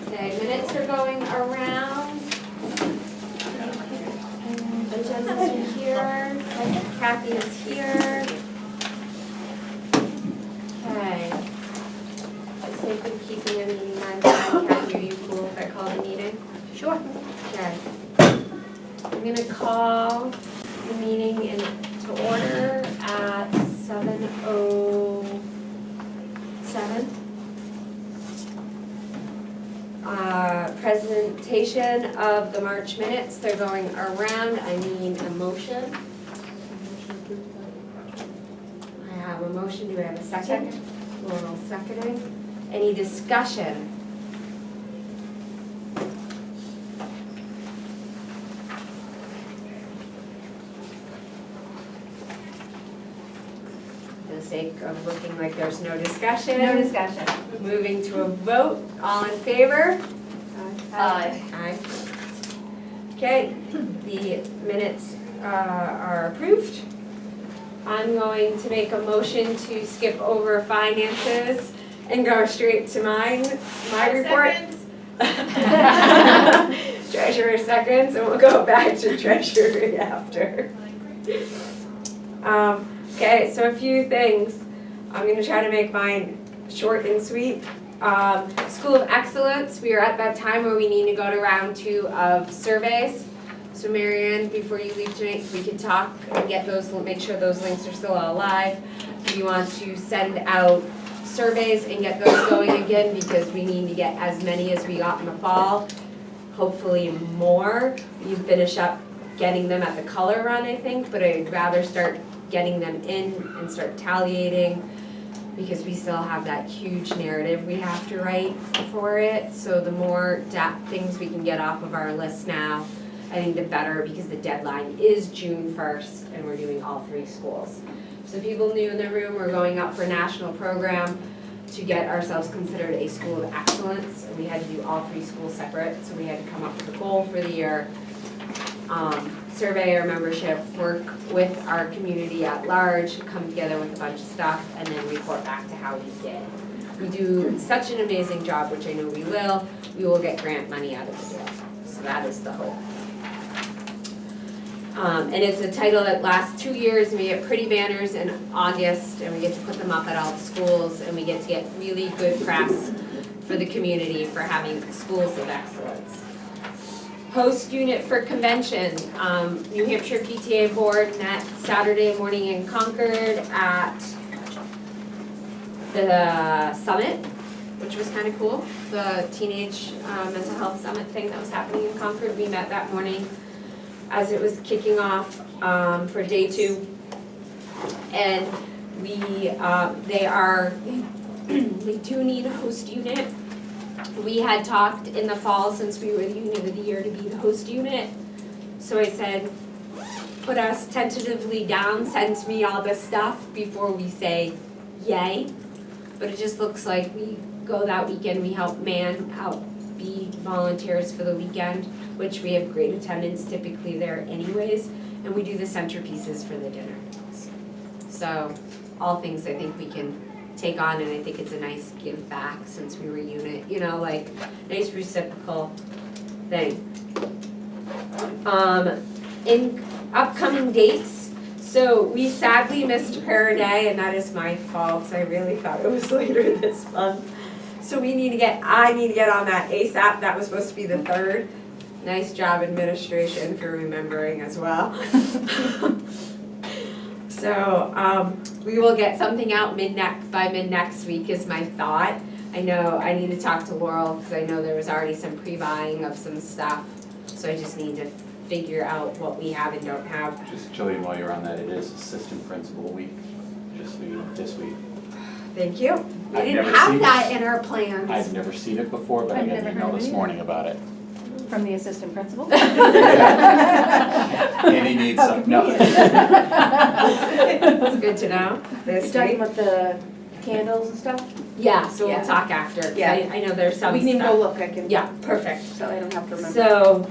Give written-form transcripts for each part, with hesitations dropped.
Okay, minutes are going around. Agendas are here. Kathy is here. Okay. For sake of keeping a meeting on time, Kathy, are you cool if I call the meeting? Sure. Okay. I'm gonna call the meeting to order at 7:07. Presentation of the March minutes, they're going around, I need a motion. I have a motion, do I have a second? Laurel seconding. Any discussion? For the sake of looking like there's no discussion. No discussion. Moving to a vote, all in favor? Aye. Aye. Okay, the minutes are approved. I'm going to make a motion to skip over finances and go straight to my report. Treasurer seconds, and we'll go back to treasurer after. Okay, so a few things. I'm gonna try to make mine short and sweet. School of Excellence, we are at that time where we need to go to round 2 of surveys. So Marianne, before you leave tonight, we can talk and get those, make sure those links are still alive. We want to send out surveys and get those going again because we need to get as many as we got in the fall, hopefully more. You finish up getting them at the color run, I think, but I'd rather start getting them in and start tallying, because we still have that huge narrative we have to write for it. So the more things we can get off of our list now, I think the better, because the deadline is June 1st and we're doing all 3 schools. So people new in the room, we're going up for a national program to get ourselves considered a school of excellence. And we had to do all 3 schools separate, so we had to come up with a goal for the year. Survey our membership, work with our community at large, come together with a bunch of stuff, and then report back to how we did. We do such an amazing job, which I know we will get grant money out of the deal. So that is the hope. And it's a title that lasts 2 years, and we get pretty banners in August, and we get to put them up at all the schools, and we get to get really good press for the community for having schools of excellence. Host unit for convention, New Hampshire PTA Board met Saturday morning in Concord at the summit, which was kind of cool. The teenage mental health summit thing that was happening in Concord, we met that morning as it was kicking off for day 2. And they do need a host unit. We had talked in the fall, since we were the unit of the year, to be the host unit. So I said, put us tentatively down, send me all this stuff before we say yay. But it just looks like we go that weekend, we help be volunteers for the weekend, which we have great attendance typically there anyways, and we do the centerpieces for the dinner. So all things I think we can take on, and I think it's a nice give back since we were unit, like nice reciprocal thing. In upcoming dates, so we sadly missed Prayer Day, and that is my fault. I really thought it was later this month. So I need to get on that ASAP. That was supposed to be the 3rd. Nice job, administration, for remembering as well. So we will get something out by mid next week is my thought. I know I need to talk to Laurel because I know there was already some pre-buying of some stuff. So I just need to figure out what we have and don't have. Just Jillian, while you're on that, it is assistant principal week, just so you know, this week. Thank you. We I've didn't never have seen that in our plans. I've never seen it before, but I I've got an never email heard of this it morning about it. From the assistant principal? And he needs some, no. It's good to know. This You're talking week. about the candles and stuff? Yeah, so we'll Yeah. talk after. 'Cause Yeah. I know there's some We can even stuff. go look, I can. Yeah, perfect. So I don't have to remember. So,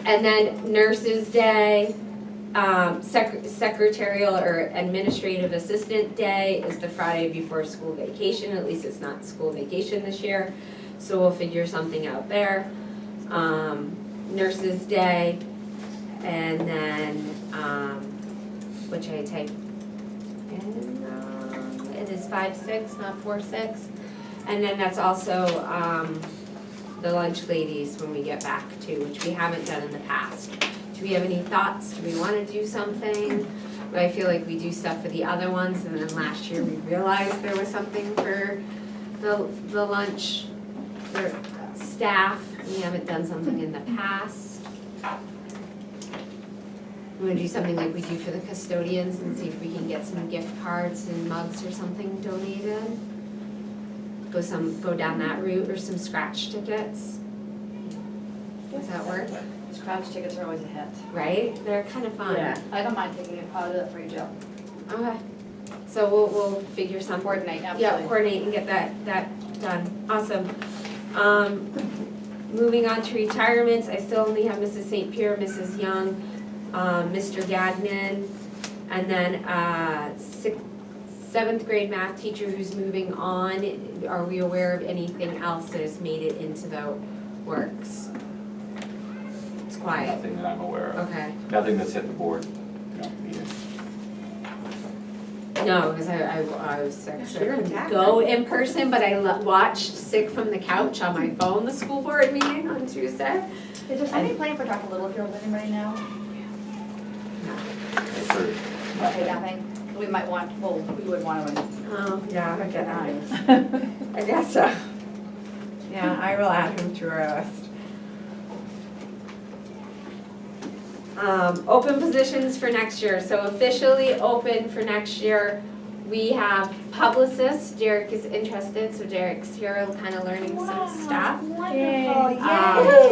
and then Nurses Day, secretarial or administrative assistant day is the Friday before school vacation. At least it's not school vacation this year. So we'll figure something out there. Nurses Day, and then, which I typed in, it is 5-6, not 4-6. And then that's also, the lunch ladies when we get back to, which we haven't done in the past. Do we have any thoughts? Do we wanna do something? I feel like we do stuff for the other ones, and then last year we realized there was something for the lunch for staff. We haven't done something in the past. We wanna do something like we do for the custodians and see if we can get some gift cards and mugs or something donated. Go down that route, or some scratch tickets. Does that work? Scratch tickets are always a hit. Right? They're kind of fun. Yeah. I don't mind taking a part of that for you, Jill. Okay. So we'll figure something. Coordinate, Yeah, absolutely. coordinate and get that done. Awesome. Moving on to retirements, I still only have Mrs. St. Pierre, Mrs. Young, Mr. Gagnon, and then 7th grade math teacher who's moving on. Are we aware of anything else that has made it into the works? It's quiet. Nothing that I'm aware of. Okay. Nothing that's hit the board, meeting. No, because I was sick, so I You're couldn't intact. go in person, but I watched Sick from the Couch on my phone, the school board meeting on Tuesday. Is there somebody playing for Dr. Littlefield with anybody now? I've heard Okay, nothing. We might want, well, we would want to. Oh, yeah, I get that. I guess so. Yeah, I will add him to our list. Open positions for next year, so officially open for next year. We have publicists, Derek is interested, so Derek's here kind of learning some stuff. Wonderful,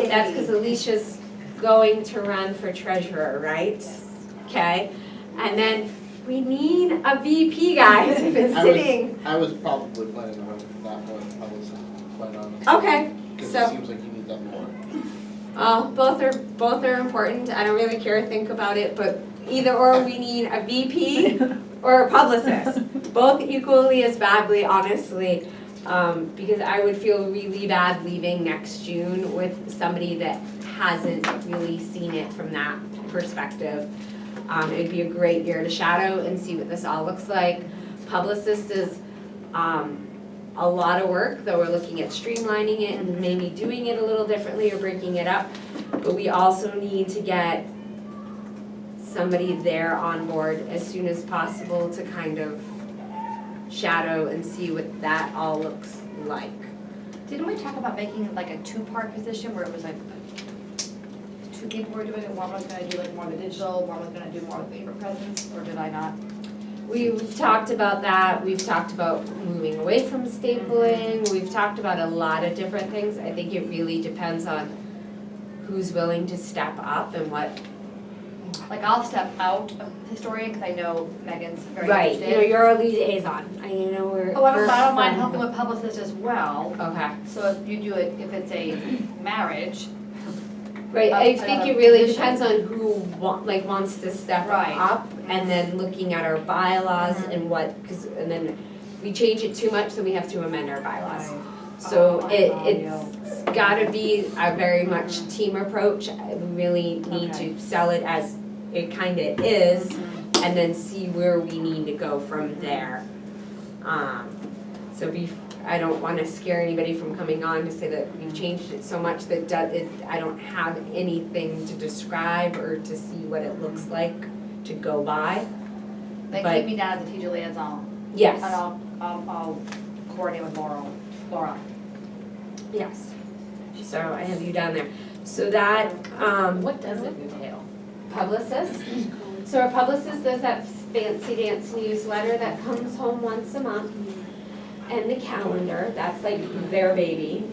That's because Alicia's going to run for treasurer, right? Okay, and then we need a VP, guys, I've been sitting. I was probably planning on that one, I was planning on. Okay, Because so- it seems like you need that more. Both are important, I don't really care, think about it, but either or, we need a VP or a publicist. Both equally as badly, honestly, because I would feel really bad leaving next June with somebody that hasn't really seen it from that perspective. It'd be a great year to shadow and see what this all looks like. Publicist is a lot of work, though we're looking at streamlining it and maybe doing it a little differently or breaking it up. But we also need to get somebody there on board as soon as possible to kind of shadow and see what that all looks like. Didn't we talk about making it like a two-part position where it was like two people were doing it, one was gonna do like more of the digital, one was gonna do more of the paper presence, or did I not? We've talked about that, we've talked about moving away from stapling, we've talked about a lot of different things. I think it really depends on who's willing to step up and what. Like I'll step out of historian, because I know Megan's very Right, interested. you know, you're a liaison, and you know, we're. Oh, I don't we're mind from- helping with publicists as well, Okay, so if you do it, if it's a marriage, right, Up I and think up it really position. depends on who wants to step Right. up, and then looking at our bylaws Mhm. and what, and then if we change it too much, then we have to amend our bylaws. Right. So Oh, I it's gotta be a very much team approach, we really need Okay. to sell it as it kinda is, and then see where we need to go from there. So I don't wanna scare anybody from coming on to say that we've changed it so much that I don't have anything to describe or to see what it looks like to go by. They But- keep me down as a teacher liaison, Yes, and I'll coordinate with Laura. yes. So I have you down there. So that, What does it entail? publicist. So our publicist does that fancy dance newsletter that comes home once a month. And the calendar, that's like their baby,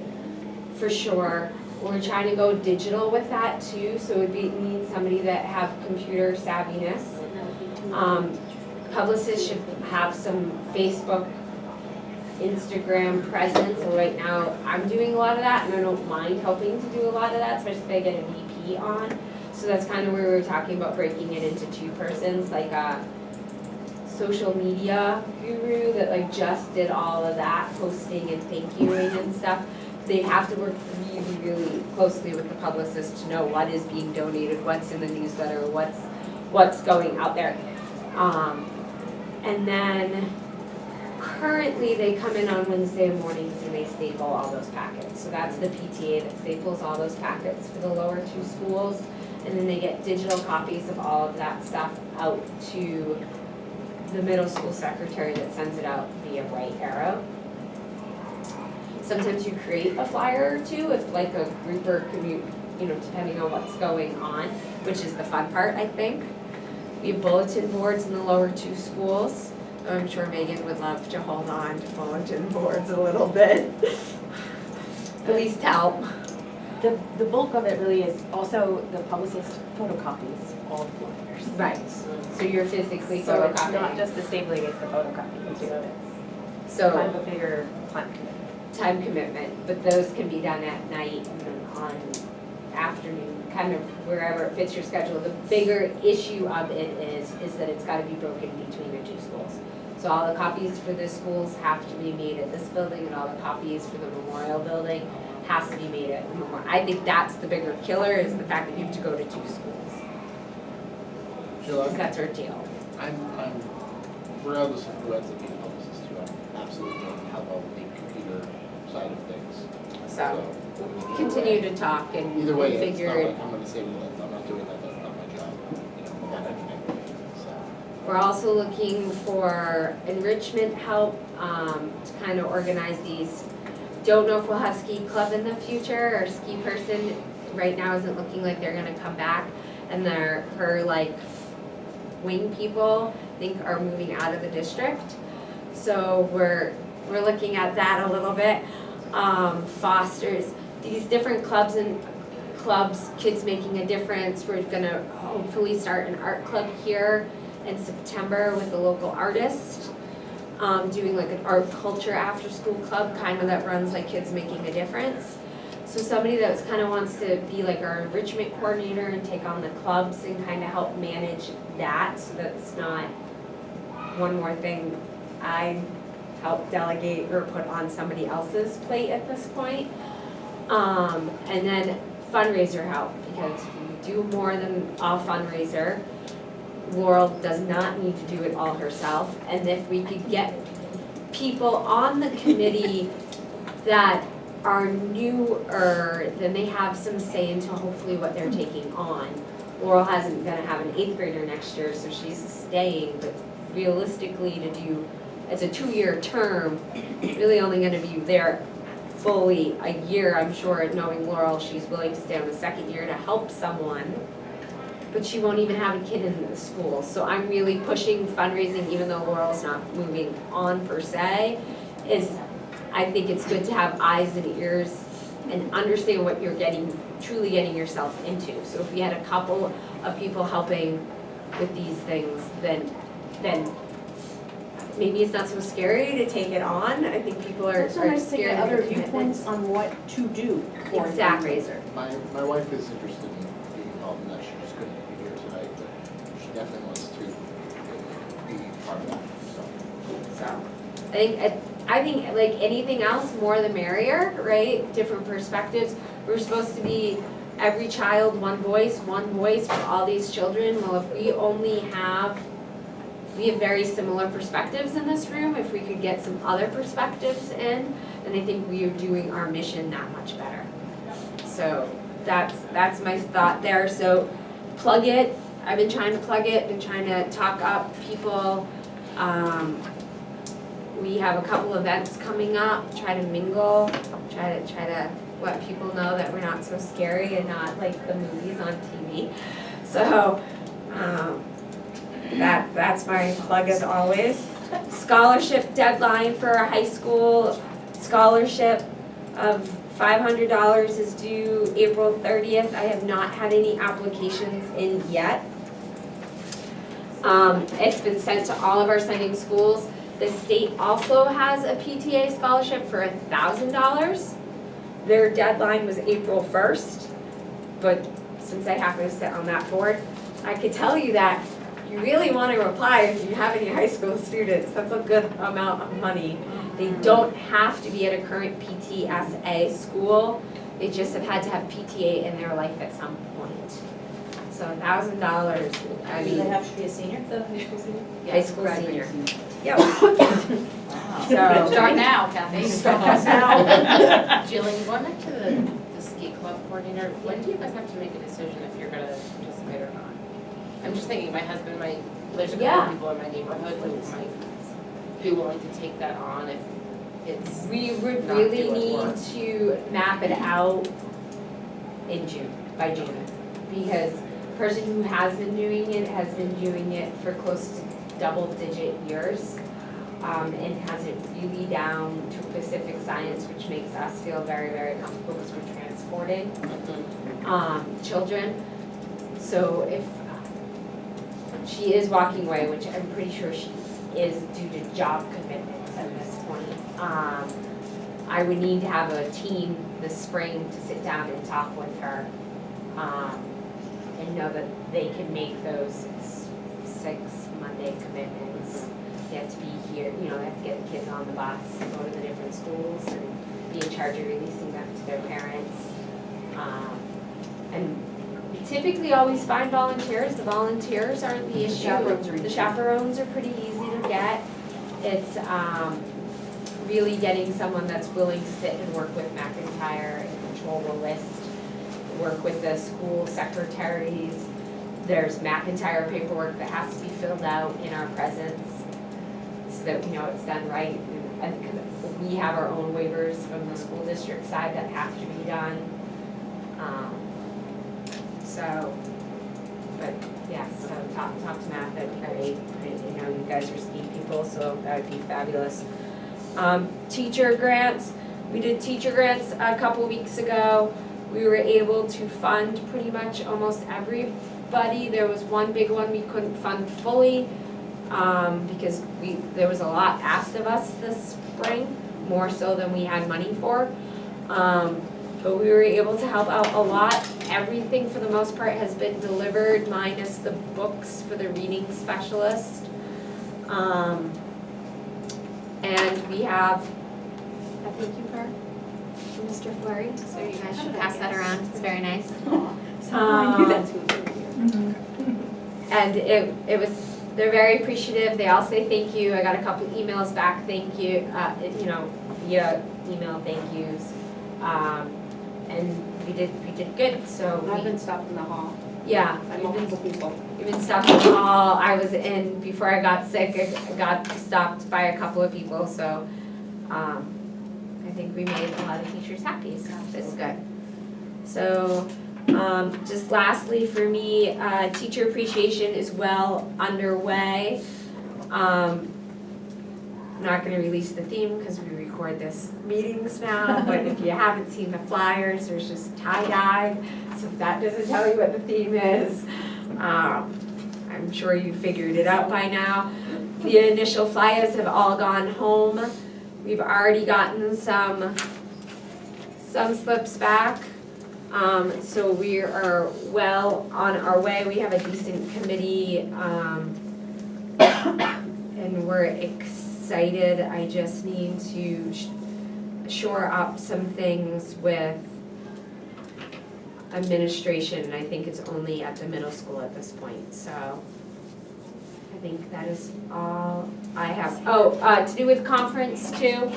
for sure. We're trying to go digital with that too, so it'd need somebody that have computer savviness. Publicists should have some Facebook, Instagram presence, and right now I'm doing a lot of that, and I don't mind helping to do a lot of that, especially if I get a VP on. So that's kind of where we were talking about breaking it into two persons, like a social media guru that like just did all of that, posting and thank youing and stuff. they have to work really, really closely with the publicist to know what is being donated, what's in the newsletter, what's going out there. And then currently they come in on Wednesday mornings and they staple all those packets. So that's the PTA that staples all those packets for the lower two schools. And then they get digital copies of all of that stuff out to the middle school secretary that sends it out via Bright Arrow. Sometimes you create a flyer or two if like a group or commute, depending on what's going on, which is the fun part, I think. We have bulletin boards in the lower two schools. I'm sure Megan would love to hold on to bulletin boards a little bit. At least help. The bulk of it really is also the publicist photocopies all the flyers. Right, so you're physically So it's not photocopying. just the stapling, it's the photocopying too. It's So kind of a bigger time commitment. time commitment, but those can be done at night and on afternoon, kind of wherever it fits your schedule. The bigger issue of it is that it's gotta be broken between the two schools. So all the copies for the schools have to be made at this building and all the copies for the Memorial Building has to be made at Memorial. I think that's the bigger killer is the fact that you have to go to two schools. Jill, Because that's our deal. I'm, regardless of who ends up being publicist, I'm absolutely going to help out with the computer side of things. So we'll continue to talk and Either way, it's figure not it. like I'm gonna say, well, I'm not doing that, that's not my job, not everything, so. We're also looking for enrichment help, to kind of organize these. Don't know if we'll have ski club in the future or ski person. Right now isn't looking like they're gonna come back. And her wing people, I think, are moving out of the district. So we're looking at that a little bit. Fosters, these different clubs, Kids Making a Difference. We're gonna hopefully start an art club here in September with a local artist. Doing like an art culture after school club, kind of that runs like Kids Making a Difference. So somebody that kind of wants to be like our enrichment coordinator and take on the clubs and kind of help manage that, so that's not one more thing I help delegate or put on somebody else's plate at this point. And then fundraiser help, because we do more than a fundraiser. Laurel does not need to do it all herself, and if we could get people on the committee that are newer, then they have some say into hopefully what they're taking on. Laurel hasn't gonna have an 8th grader next year, so she's staying, but realistically to do, it's a 2-year term, really only gonna be there fully a year, I'm sure, knowing Laurel, she's willing to stay on the 2nd year to help someone. But she won't even have a kid in the school. So I'm really pushing fundraising, even though Laurel's not moving on per se, I think it's good to have eyes and ears and understand what you're truly getting yourself into. So if we had a couple of people helping with these things, then maybe it's not so scary to take it on. I think people are It's also nice to scared get of the other commitment. viewpoints on what to do for a Exactly. fundraiser. My wife is interested in being involved in that, she just couldn't be here tonight, but she definitely wants to be part of that, so. So, I think like anything else, more the merrier, right? Different perspectives. We're supposed to be every child, one voice for all these children. Well, if we have very similar perspectives in this room. If we could get some other perspectives in, then I think we are doing our mission that much better. So that's my thought there. So plug it. I've been trying to plug it, been trying to talk up people. We have a couple events coming up, try to mingle, try to let people know that we're not so scary and not like the movies on TV. So that's my plug as always. Scholarship deadline for a high school scholarship of $500 is due April 30th. I have not had any applications in yet. It's been sent to all of our sending schools. The state also has a PTA scholarship for $1,000. Their deadline was April 1st, but since I happen to sit on that board, I could tell you that you really want to apply if you have any high school students. That's a good amount of money They don't have to be at a current PTSA school, they just have had to have PTA in their life at some point. So $1,000, I Do they mean, have to be a senior, the high school senior? high school senior. Yep. Wow. So, Start now, Kathy. Start now. Jillian, going back to the ski club coordinator, when do you guys have to make a decision if you're gonna participate or not? I'm just thinking, my husband might, there's a couple Yeah. of people in my neighborhood who might be willing to take that on if it's, we would Not really do it need for- to map it out in June, by June. Because the person who has been doing it for close to double-digit years. And has it really down to specific science, which makes us feel very, very comfortable because we're transporting children. So if she is walking away, which I'm pretty sure she is due to job commitments at this point, I would need to have a team this spring to sit down and talk with her, and know that they can make those 6 Monday commitments. They have to be here, they have to get the kids on the bus, go to the different schools, and be in charge of releasing them to their parents. And we typically always find volunteers. The volunteers aren't the issue. Chaperones are easy. The chaperones are pretty easy to get. It's really getting someone that's willing to sit and work with McIntyre and control the list, work with the school secretaries. There's McIntyre paperwork that has to be filled out in our presence so that we know it's done right. And because we have our own waivers from the school district side that have to be done. But yes, so talk to Matt, that'd be great. You guys are ski people, so that would be fabulous. Teacher grants, we did teacher grants a couple weeks ago. We were able to fund pretty much almost everybody. There was one big one we couldn't fund fully, because there was a lot asked of us this spring, more so than we had money for. But we were able to help out a lot. Everything for the most part has been delivered, minus the books for the reading specialist. And we have a thank you card from Mr. Flurry, so you guys should pass that around, it's very nice. I knew that's who it was. And it was, they're very appreciative, they all say thank you, I got a couple emails back, thank you, via email thank yous. And we did good, so I've been stopped in the hall yeah, by we've been, multiple people. we've been stopped in the hall, I was in, before I got sick, I got stopped by a couple of people, so, I think we made a lot of teachers happy, so that's good. So, just lastly for me, teacher appreciation is well underway. I'm not gonna release the theme because we record this meetings now, but if you haven't seen the flyers, there's just tie-dye, so if that doesn't tell you what the theme is, I'm sure you figured it out by now. The initial flyers have all gone home. We've already gotten some slips back. So we are well on our way. We have a decent committee, and we're excited. I just need to shore up some things with administration, and I think it's only at the middle school at this point, so I think that is all I have. Oh, to do with conference too.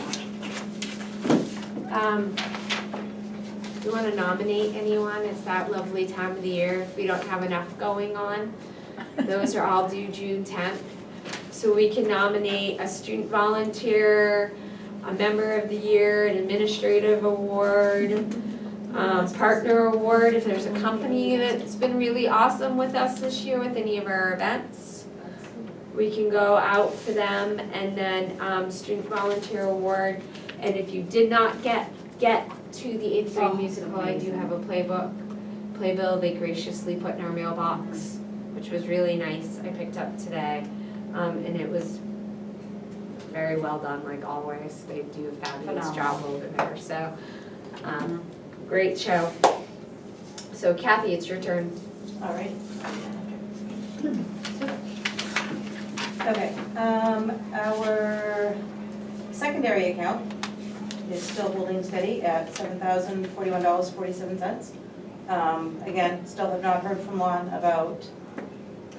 Do you want to nominate anyone? It's that lovely time of the year if we don't have enough going on. Those are all due June 10th. So we can nominate a student volunteer, a member of the year, an administrative award, partner award if there's a company that's been really awesome with us this year with any of our events. We can go out for them, and then student volunteer award. And if you did not get to the 8th grade musical, I do have a playbill they graciously put in our mailbox, which was really nice. I picked up today, and it was very well done, like always. They do a fabulous job over there. So, great show. So Kathy, it's your turn. All right. Okay, our secondary account is still holding steady at $7,041.47. Again, still have not heard from Lon about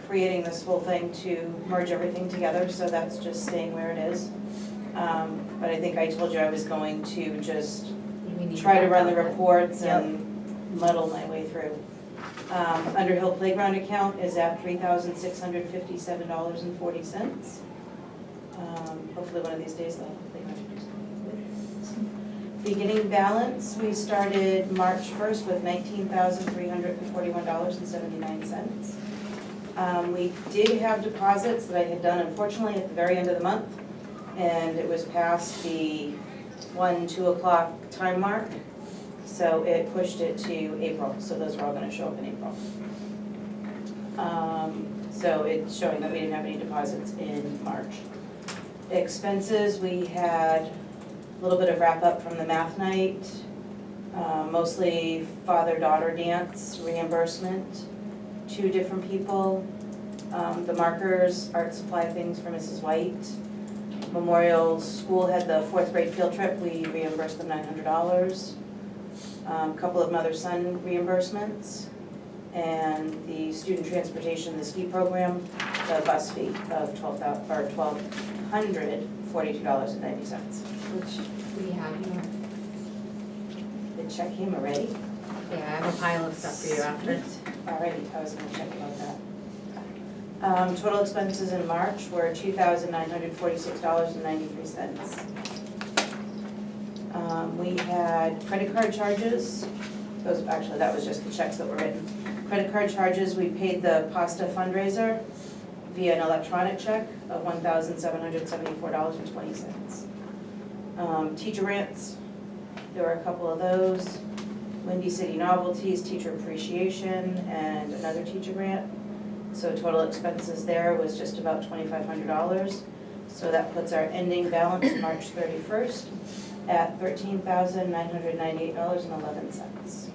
creating this whole thing to merge everything together, so that's just staying where it is. But I think I told you I was going to just try to run the reports and muddle my way through. Underhill Playground account is at $3,657.40. Hopefully one of these days they'll have a playground. Beginning balance, we started March 1st with $19,341.79. We did have deposits that I had done unfortunately at the very end of the month, and it was past the 2 o'clock time mark, so it pushed it to April, so those are all gonna show up in April. So it's showing that we didn't have any deposits in March. Expenses, we had a little bit of wrap up from the math night, mostly father-daughter dance reimbursement, 2 different people. The markers, art supply things for Mrs. White. Memorial School had the 4th grade field trip, we reimbursed them $900. Couple of mother-son reimbursements. And the student transportation, the ski program, the bus fee of $1,242.90. Which we have here. The check came already? Yeah, I have a pile of stuff for you after. Alrighty, I was gonna check about that. Total expenses in March were $2,946.93. We had credit card charges, that was just the checks that were written. Credit card charges, we paid the pasta fundraiser via an electronic check of $1,774.20. Teacher grants, there were a couple of those. Windy City Novelties, teacher appreciation, and another teacher grant. So total expenses there was just about $2,500. So that puts our ending balance March 31st at $13,998.11.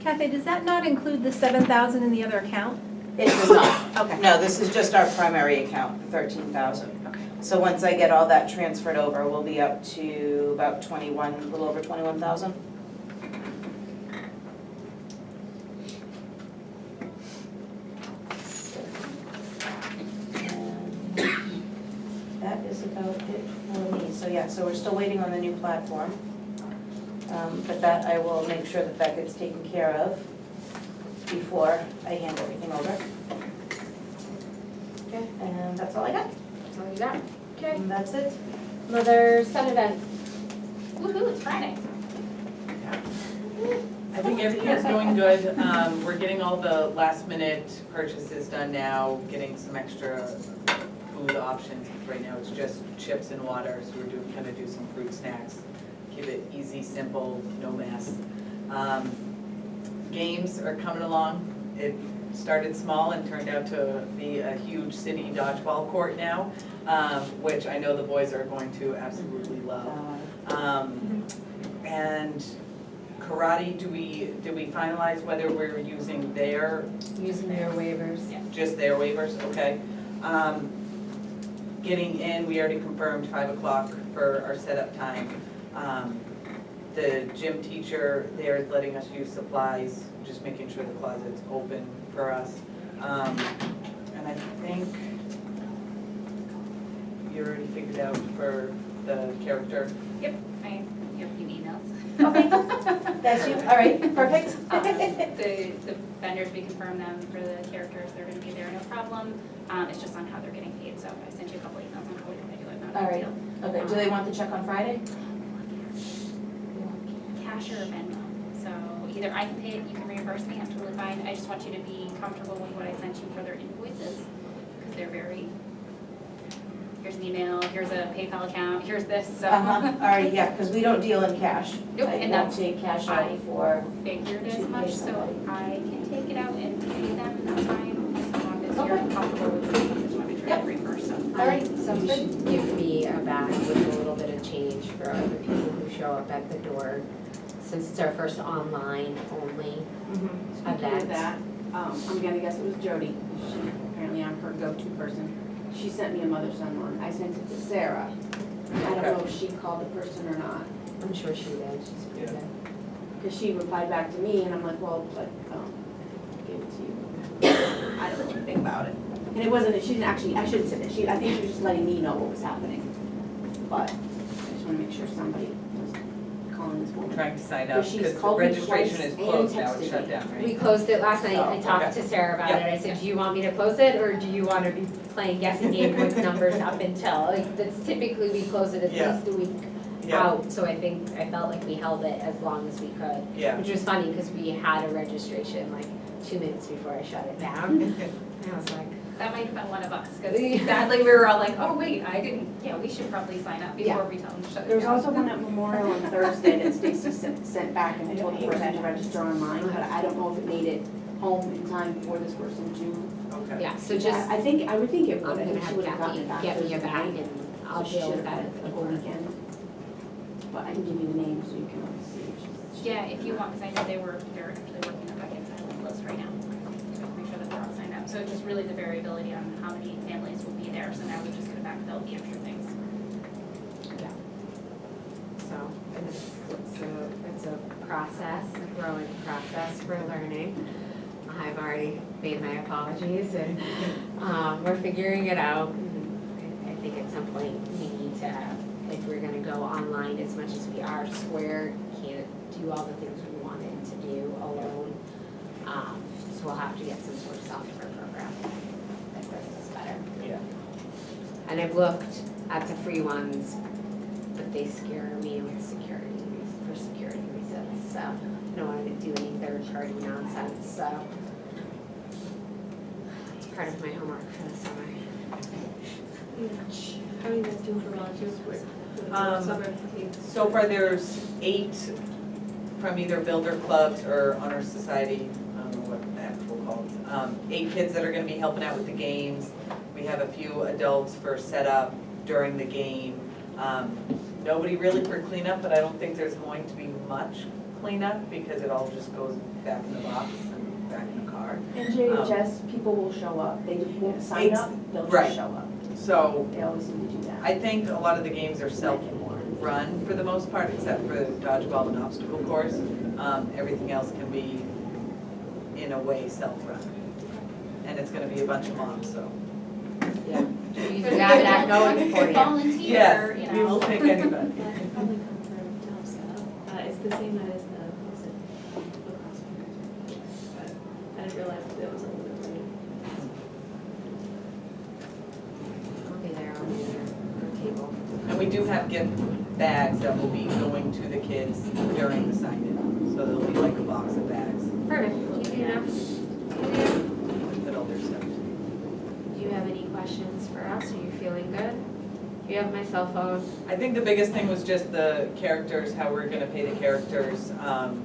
Kathy, does that not include the 7,000 in the other account? It does not. Okay. No, this is just our primary account, the 13,000. Okay. So once I get all that transferred over, we'll be up to about a little over 21,000. That is about it for me. So yeah, so we're still waiting on the new platform. But that, I will make sure that that gets taken care of before I hand everything over. Okay, And that's all I got. that's all you got. Okay. And that's it. Mother son event. Woohoo, it's Friday. I think everything's going good. We're getting all the last minute purchases done now, getting some extra food options. Right now it's just chips and water, so we're gonna do some fruit snacks. Keep it easy, simple, no mess. Games are coming along. It started small and turned out to be a huge city dodgeball court now, which I know the boys are going to absolutely love. And karate, did we finalize whether we're using Using their waivers. just their waivers? Okay. Getting in, we already confirmed 5 o'clock for our setup time. The gym teacher there is letting us use supplies, just making sure the closet's open for us. And I think you already figured out for the character. Yep, I have a few emails. Okay, that's you, all right, perfect. The vendors, we confirmed them for the characters, they're gonna be there, no problem. It's just on how they're getting paid, so I sent you a couple emails on how we're gonna do it, not All a right. big deal. Okay, do they want the check on Friday? Cash or Venmo, so either I can pay it, you can reimburse me, I'm totally fine. I just want you to be comfortable with what I sent you for their invoices, because they're very, here's an email, here's a PayPal account, here's this, so. All right, yeah, because we don't deal in cash. Nope, I and won't that's- take cash I- out for, Figured as Should much, pay so somebody. I can take it out and pay them, and that's fine, as long as you're Okay. comfortable with it, I just want to make sure Yep. I reimburse them. all right, sounds You good. should give me a bag with a little bit of change for other people who show up at the door, since it's our first online only Speaking event. of that, I'm gonna guess it was Jody, apparently I'm her go-to person. She sent me a mother-son one, I sent it to Sarah, I don't know if she called the person or not, I'm sure she did, she's pretty good. because she replied back to me, and I'm like, well, but, I gave it to you. I don't know anything about it. And it wasn't, she didn't actually, I shouldn't say that, I think she was just letting me know what was happening. But I just wanna make sure somebody was calling this woman. Trying to sign up, But she's because called me registration twice is and closed now, texted it's shut me. down, We right? closed it last night, I Oh, talked okay. to Sarah about Yeah. it, I said, do you want me to close it, or do you wanna be playing guessing game with numbers up until, like, that's typically we close it at Yeah. least a week Yeah, out, so I felt like we held it as long as we could. yeah. Which was funny, because we had a registration like 2 minutes before I shut it down, and I was like, That might have been one of us, because sadly, we were all like, oh, wait, I didn't, yeah, we should probably sign up before we tell them to shut it down. There was also one at Memorial on Thursday that Stacy sent back, and I told the person to register online, but I don't know if it made it home in time for this person to. Okay. yeah, so just, I would think it I'm would, I gonna think she have would have gotten Kathy it back. get me a Thursday bag, night. and I'll So she deal with should've that got at it the the whole weekend. weekend. But I can give you the name so you can always see. Yeah, if you want, because I know they're actually working on buckets on the list right now. Make sure that they're all signed up. So it's just really the variability on how many families will be there, so now we're just gonna backfill the extra things. So, and it's a process, a growing process for learning. I've already made my apologies, and we're figuring it out. And I think at some point we need to, if we're gonna go online as much as we are, Square can't do all the things we wanted to do alone. So we'll have to get some sort of software program that does this better. Yeah. And I've looked at the free ones, but they scare me with for security reasons, so I don't want to do any third-party nonsense, so. It's part of my homework for the summer. How are you guys doing for volunteers work? So far, there's 8 from either builder clubs or honor society, I don't know what the actual called. 8 kids that are gonna be helping out with the games. We have a few adults for setup during the game. Nobody really for cleanup, but I don't think there's going to be much cleanup because it all just goes back in the box and back in the car. And JHS, people will show up, they won't sign up, they'll right. just show up. So They always seem to do that. I think a lot of the games are self-run for the most part, except for dodgeball and obstacle course. Everything else can be, in a way, self-run. And it's gonna be a bunch of moms, so. Yeah. You have that going for you. Volunteer, you Yes, we will know. take anybody. Yeah, I could probably come for to help set up. It's the same night as the, what was it, lacrosse figures. But I didn't realize that it was a little bit late. I'll be there, I'll be there, on cable. And we do have gift bags that will be going to the kids during the sign-in. So there'll be like a box of bags Perfect, easy enough. with all their stuff. Do you have any questions for us? Are you feeling good? You have my cell phone. I think the biggest thing was just the characters, how we're gonna pay the characters, and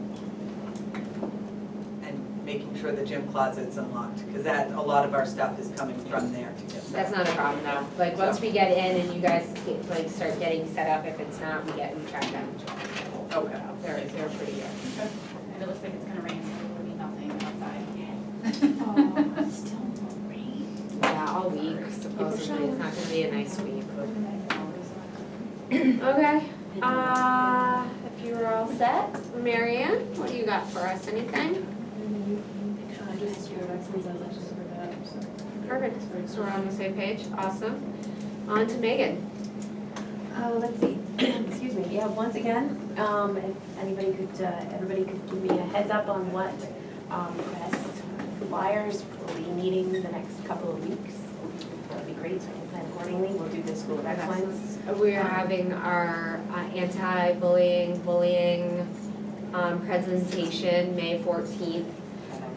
making sure the gym closet's unlocked, because that, a lot of our stuff is coming from there to get set That's up. not a problem though. Like, once we get in and you guys get, like, start getting set up, if it's not, we track them. Okay. They're pretty good. And it looks like it's gonna rain, so there will be nothing outside. Oh, still no rain. Yeah, all week supposedly. It's not gonna be a nice week. Okay, if you were all set, Marianne, what do you got for us? Anything? Just Spirit of Excellence, I was actually for that, so. Perfect. So we're on the same page. Awesome. On to Megan. Let's see, excuse me, yeah, once again, if anybody could, everybody could give me a heads up on what, best flyers will be needing the next couple of weeks. That'd be great, so I can plan accordingly, we'll do the School of Excellence. We are having our anti-bullying, bullying presentation May 14th.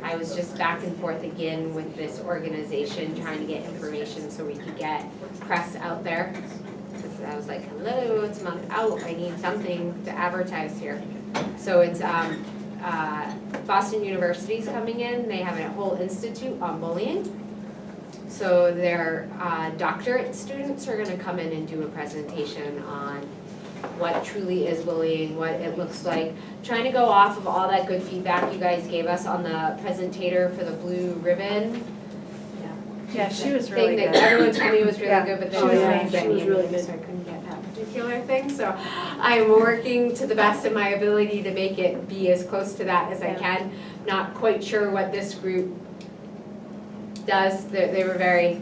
I was just back and forth again with this organization, trying to get information so we could get press out there. 'Cause I was like, hello, it's a month out, I need something to advertise here. So it's Boston University's coming in, they have a whole institute on bullying. So their doctorate students are gonna come in and do a presentation on what truly is bullying, what it looks like. Trying to go off of all that good feedback you guys gave us on the presentator for the blue ribbon. Yeah, she was Thing that everyone told me was really good, but then Oh, it yeah, was she was really good. so I couldn't get that. extracurricular thing, so I'm working to the best of my ability to make it be as close to that as I can. Not quite sure what this group does, they were very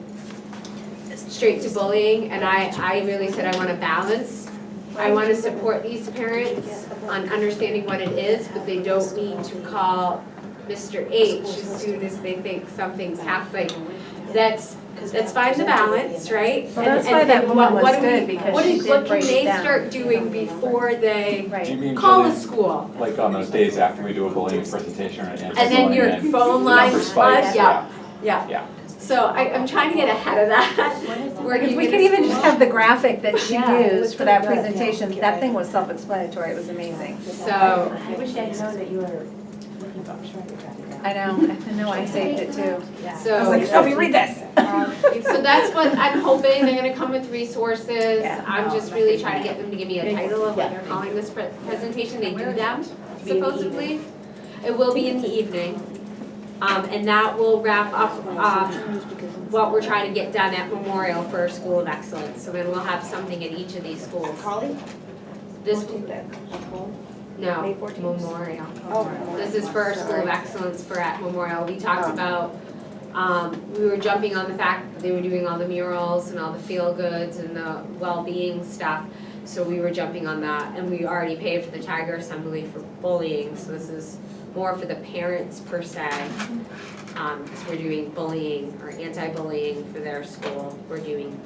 straight to bullying, and I really said I want to balance. I want to support these parents on understanding what it is, but they don't need to call Mr. H as soon as they think something's happening. That's fine, the balance, right? Well, that's And- why and that woman what was do we- good, because what she is- did What break can it they down. start doing before they Do you mean call the Julie, school? like on those days after we do a bullying presentation or an And then anti-bullying your and phone the lines number flood, spikes? yeah. Yeah. So I'm trying to get ahead of that. If we could even just have the graphic that she Yeah, it was used for that pretty good. presentation, that thing was self-explanatory, it was amazing. So, I wish I'd known that you were looking for, I'm sure I could track it down. I know, I saved it too. Yeah. I was so. like, Sophie, read this. So that's what I'm hoping, they're gonna come with resources, Yeah. I'm just really trying to get them to give me a title of what they're calling this presentation, they do them supposedly. It will be in the evening, and that will wrap up, what we're trying to get done at Memorial for School of Excellence, so then we'll have something at each of these schools. Holly? This, no, May 14th? Memorial. Oh. This is for our School of Excellence for at Memorial. We talked about, we were jumping on the fact that they were doing all the murals and all the feel-goods and the well-being stuff. So we were jumping on that, and we already paid for the Tiger Assembly for bullying, so this is more for the parents per se. Because we're doing bullying or anti-bullying for their school. We're doing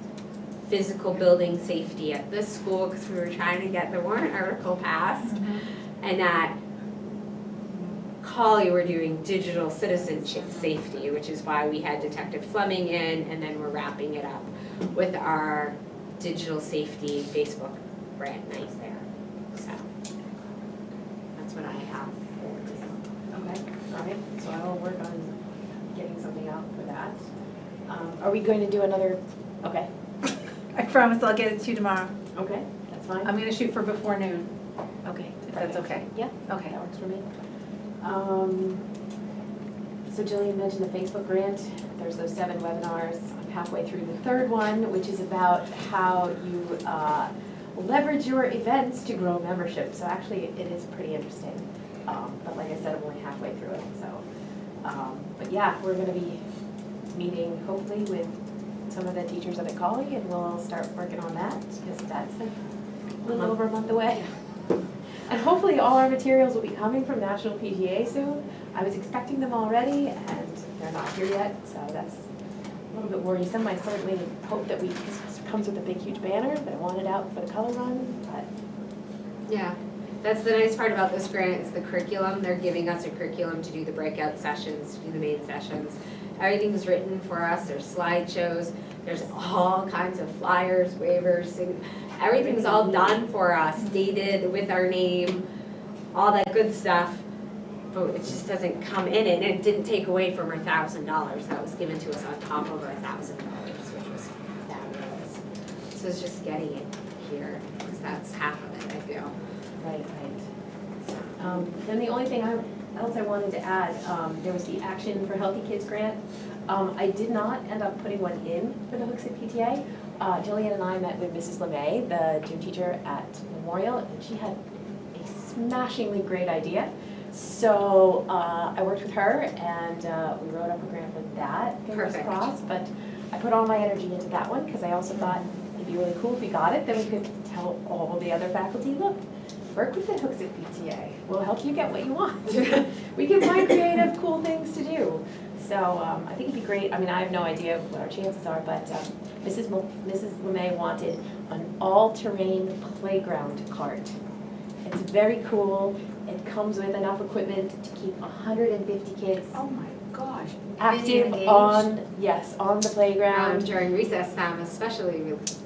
physical building safety at this school because we were trying to get the warrant article passed. And at Colley, we're doing digital citizenship safety, which is why we had Detective Fleming in, and then we're wrapping it up with our digital safety Facebook grant night there. So that's what I have. Okay, all right, so I will work on getting something out for that. Are we going to do another, okay, I promise I'll get it to you tomorrow. okay, that's fine. I'm gonna shoot for before noon, Okay. if that's okay. Yeah, Okay. that works for me. So Jillian mentioned the Facebook grant. There's those 7 webinars. I'm halfway through the third one, which is about how you leverage your events to grow membership. So actually, it is pretty interesting. But like I said, I'm only halfway through it, so. But yeah, we're gonna be meeting hopefully with some of the teachers at Colley, and we'll start working on that, because that's a little over a month away. And hopefully all our materials will be coming from National PTA soon. I was expecting them already, and they're not here yet, so that's a little bit worrisome. I certainly hope that this comes with a big, huge banner, but I want it out for the color run, but. Yeah, that's the nice part about this grant is the curriculum. They're giving us a curriculum to do the breakout sessions, to do the main sessions. Everything's written for us, there's slideshows, there's all kinds of flyers, waivers, everything's all done for us, dated with our name, all that good stuff. But it just doesn't come in it, and it didn't take away from our $1,000 that was given to us on top of our $1,000, which was fabulous. So it's just getting it here, because that's half of it, I feel. Right. Then the only thing else I wanted to add, there was the Action for Healthy Kids grant. I did not end up putting one in for the Hooksett PTA. Jillian and I met with Mrs. LeMay, the gym teacher at Memorial, and she had a smashingly great idea. So I worked with her, and we wrote up a grant for that, fingers Perfect. crossed. But I put all my energy into that one, because I also thought it'd be really cool if we got it, then we could tell all the other faculty, look, work with the Hooksett PTA. We'll help you get what you want. We can find creative, cool things to do. So I think it'd be great. I mean, I have no idea what our chances are, but Mrs. LeMay wanted an all-terrain playground cart. It's very cool. It comes with enough equipment to keep 150 kids Oh my gosh. active engaged. on the playground. During recess time especially, with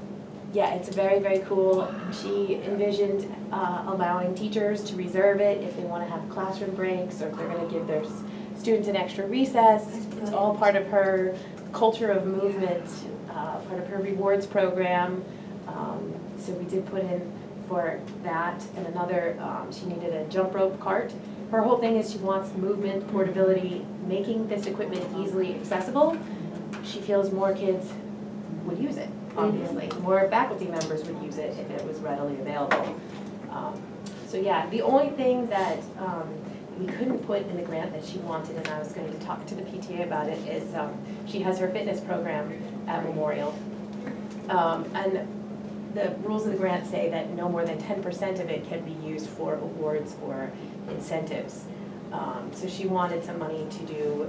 Yeah, it's very, very cool. She envisioned allowing teachers to reserve it if they want to have classroom breaks, or if they're going to give their students an extra recess. It's all part of her culture of movement, part of her rewards program. So we did put in for that, and another, she needed a jump rope cart. Her whole thing is she wants movement, portability, making this equipment easily accessible. She feels more kids would use it. obviously. More faculty members would use it if it was readily available. So yeah, the only thing that we couldn't put in the grant that she wanted, and I was going to talk to the PTA about it, is she has her fitness program at Memorial. And the rules of the grant say that no more than 10% of it can be used for awards or incentives. So she wanted some money to do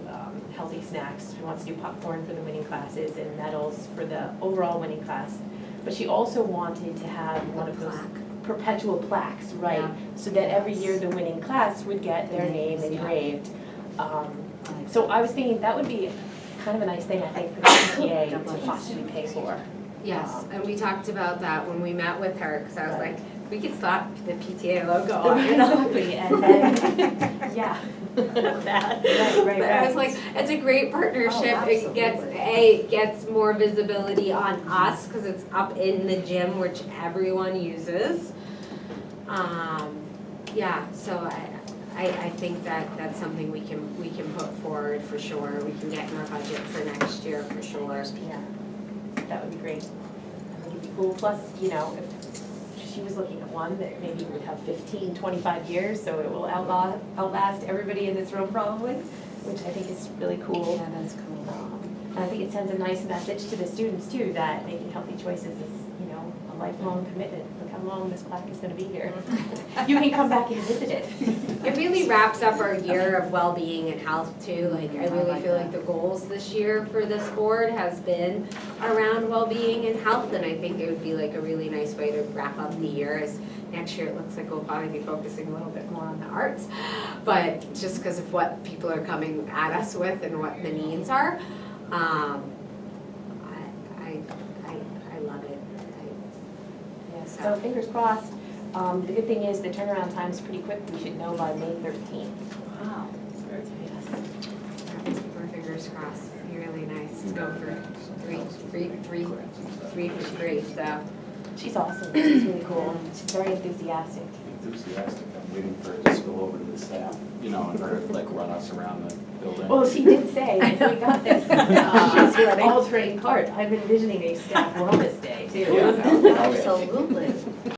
healthy snacks. She wants to do popcorn for the winning classes and medals for the overall winning class. But she also wanted to have one of those perpetual plaques, right? Yeah. So that every year the winning class would get their name engraved. So I was thinking that would be kind of a nice thing, I think, for the PTA to possibly pay for. Yes, and we talked about that when we met with her, because I was like, we could slap the PTA logo on it. Exactly, and then, yeah. That, right. But I was like, it's a great partnership, Oh, it gets more visibility on us, because it's up in the gym, which everyone uses. Yeah, so I think that's something we can put forward for sure, we can get in our budget for next year for sure. Yeah, that would be great. I think it'd be cool, plus, you know, if she was looking at one that maybe would have 15, 25 years, so it will outlast everybody in this room probably, which I think is really cool. Yeah, that's cool. And I think it sends a nice message to the students too, that making healthy choices is, you know, a lifelong commitment. Look how long this plaque is gonna be here. You can come back and visit it. It really wraps up our year of well-being and health too, like I really feel like the goals this year for this board has been around well-being and health, and I think it would be like a really nice way to wrap up the year. As next year it looks like we'll probably be focusing a little bit more on the arts, but just because of what people are coming at us with and what the needs are. I love it. Yeah, so fingers crossed. The good thing is the turnaround time is pretty quick. We should know by May 13th. Wow. Yes. Keep our fingers crossed. It'd be really nice to go for three for free, so. She's awesome. She's really cool. She's very enthusiastic. Enthusiastic, I'm waiting for it to spill over to the staff, you know, and her like run us around the building. Well, she did say, we got this. She's altering part. I'm envisioning a staff wellness day too. Yeah. So. Oh, yeah. Absolutely.